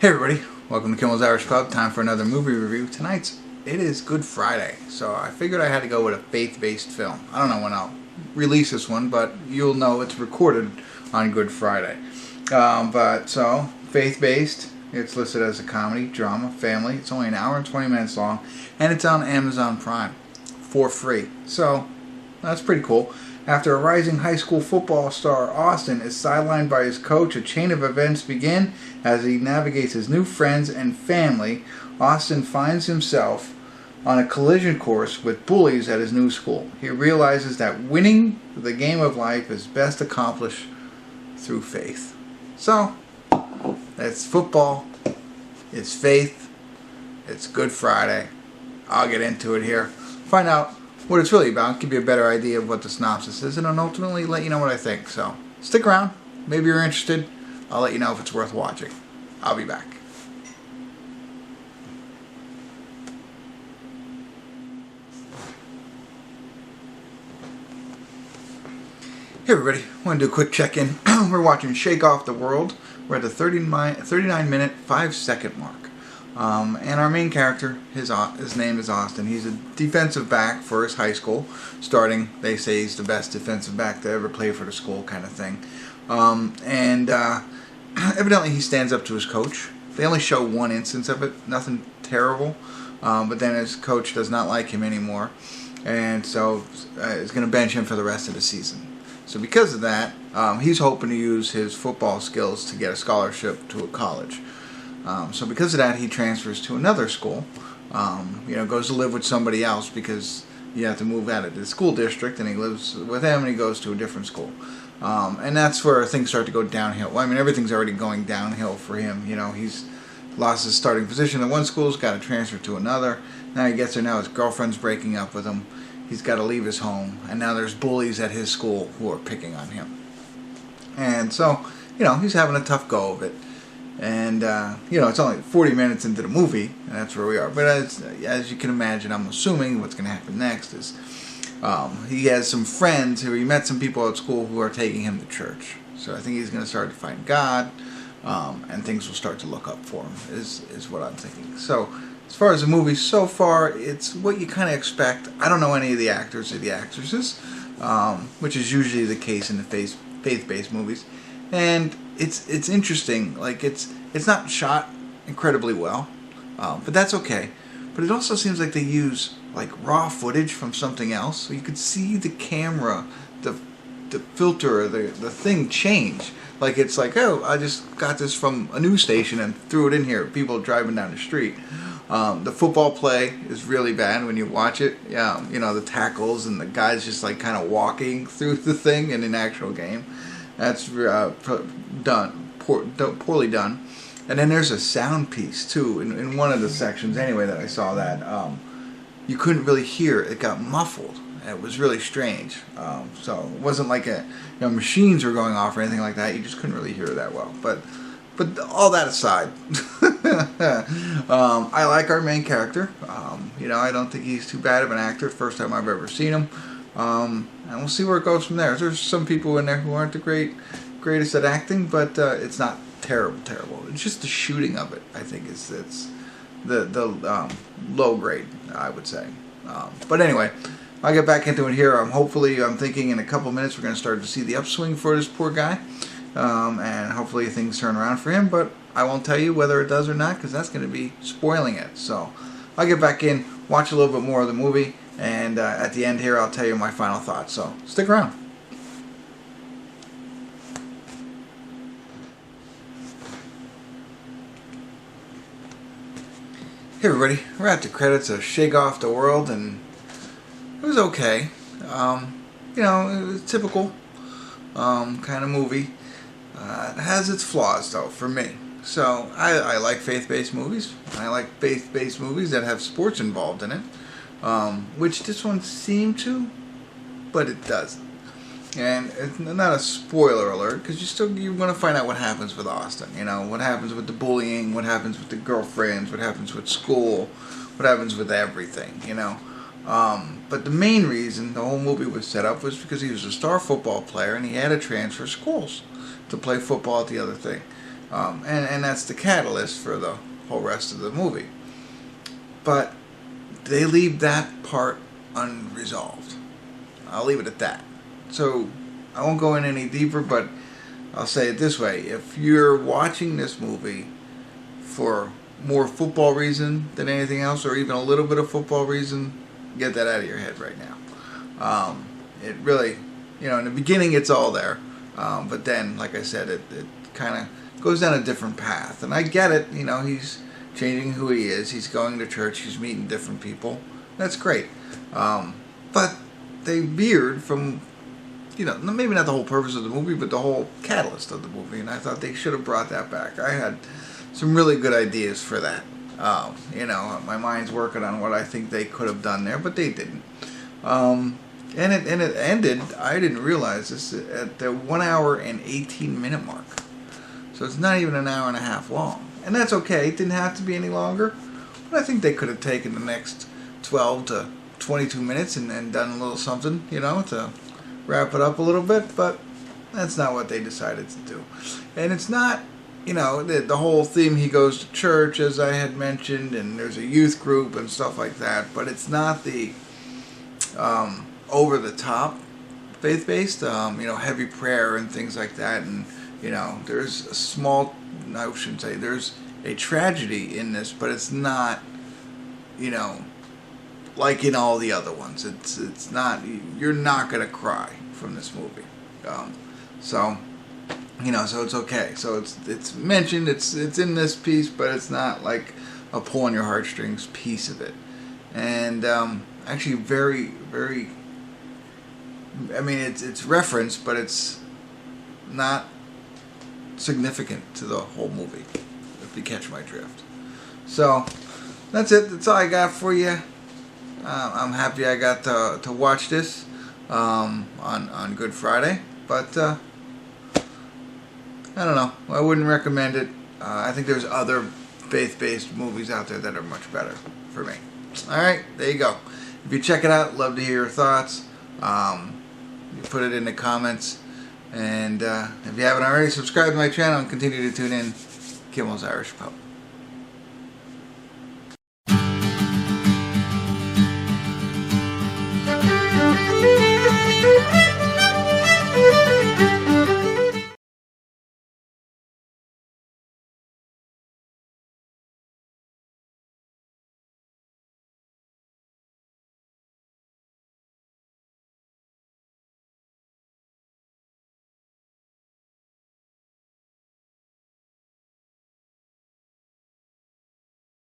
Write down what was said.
Hey everybody, welcome to Kimmel's Irish Club. Time for another movie review. It is Good Friday, so I figured I had to go with a faith-based film. I don't know when I'll release this one, but you'll know it's recorded on Good Friday. So faith-based, it's listed as a comedy, drama, family. It's only an hour and 20 minutes long, and it's on Amazon Prime for free. So that's pretty cool. After a rising high school football star, Austin is sidelined by his coach. A chain of events begin as he navigates his new friends and family. Austin finds himself on a collision course with bullies at his new school. He realizes that winning the game of life is best accomplished through faith. So, it's football, it's faith, it's Good Friday. I'll get into it here. Find out what it's really about, give you a better idea of what the synopsis is, and then ultimately let you know what I think. So, stick around. Maybe you're interested. I'll let you know if it's worth watching. I'll be back. Hey everybody, I want to do a quick check-in. We're watching Shake Off the World. We're at the 39-minute, 5-second mark. And our main character, his name is Austin. He's a defensive back for his high school. Starting, they say he's the best defensive back to ever play for the school, kind of thing. Evidently he stands up to his coach. They only show one instance of it, nothing terrible. But then his coach does not like him anymore, and so is going to bench him for the rest of the season. So because of that, he's hoping to use his football skills to get a scholarship to a college. So because of that, he transfers to another school. Goes to live with somebody else because you have to move out of the school district, and he lives with him, and he goes to a different school. And that's where things start to go downhill. Well, I mean, everything's already going downhill for him. He's lost his starting position at one school, he's got to transfer to another. Now he gets there, now his girlfriend's breaking up with him. He's got to leave his home, and now there's bullies at his school who are picking on him. And so, he's having a tough go of it. And, it's only 40 minutes into the movie, and that's where we are. But as you can imagine, I'm assuming what's going to happen next is he has some friends he met some people at school who are taking him to church. So I think he's going to start to find God, and things will start to look up for him, is what I'm thinking. So as far as the movie so far, it's what you kind of expect. I don't know any of the actors or the actresses, which is usually the case in the faith-based movies. And it's interesting. Like it's not shot incredibly well, but that's okay. But it also seems like they use like raw footage from something else, so you could see the camera, the filter, the thing change. Like it's like, oh, I just got this from a news station and threw it in here. People driving down the street. The football play is really bad when you watch it. The tackles and the guys just like kind of walking through the thing in an actual game. That's poorly done. And then there's a sound piece too in one of the sections anyway that I saw that you couldn't really hear. It got muffled. It was really strange. So it wasn't like machines were going off or anything like that. You just couldn't really hear it that well. But all that aside, I like our main character. I don't think he's too bad of an actor. First time I've ever seen him. And we'll see where it goes from there. There's some people in there who aren't the greatest at acting, but it's not terrible. It's just the shooting of it, I think, it's the low grade, I would say. But anyway, I'll get back into it here. I'm thinking in a couple minutes we're going to start to see the upswing for this poor guy, and hopefully things turn around for him. But I won't tell you whether it does or not, because that's going to be spoiling it. So I'll get back in, watch a little bit more of the movie, and at the end here I'll tell you my final thoughts. So stick around. Hey everybody, we're at the credits of Shake Off the World, and it was okay. It was typical kind of movie. It has its flaws though for me. So I like faith-based movies. I like faith-based movies that have sports involved in it, which this one seemed to, but it doesn't. And it's not a spoiler alert, because you're going to find out what happens with Austin. What happens with the bullying, what happens with the girlfriends, what happens with school, what happens with everything. But the main reason the whole movie was set up was because he was a star football player and he had to transfer schools to play football at the other thing. and that's the catalyst for the whole rest of the movie. But they leave that part unresolved. I'll leave it at that. So I won't go in any deeper, but I'll say it this way. If you're watching this movie for more football reason than anything else, or even a little bit of football reason, get that out of your head right now. It really, in the beginning it's all there. But then, like I said, it kind of goes down a different path. And I get it, he's changing who he is. He's going to church. He's meeting different people. That's great. But they veered from, maybe not the whole purpose of the movie, but the whole catalyst of the movie. And I thought they should have brought that back. I had some really good ideas for that. My mind's working on what I think they could have done there, but they didn't. And it ended, I didn't realize this, at the 1 hour and 18-minute mark. So it's not even an hour and a half long. And that's okay. It didn't have to be any longer. But I think they could have taken the next 12 to 22 minutes and done a little something, to wrap it up a little bit. But that's not what they decided to do. And it's not, the whole theme, he goes to church, as I had mentioned, and there's a youth group and stuff like that. But it's not the over-the-top faith-based, heavy prayer and things like that. And, there's a small, I shouldn't say, there's a tragedy in this, but it's not, like in all the other ones. It's not, you're not going to cry from this movie. So it's okay. So it's mentioned, it's in this piece, but it's not like a pull on your heartstrings piece of it. And actually very, very, it's referenced, but it's not significant to the whole movie, if you catch my drift. So that's it. That's all I got for you. I'm happy I got to watch this on Good Friday, but I don't know. I wouldn't recommend it. I think there's other faith-based movies out there that are much better for me. Alright, there you go. If you check it out, love to hear your thoughts. You put it in the comments. And if you haven't already, subscribe to my channel and continue to tune in. Kimmel's Irish Pub.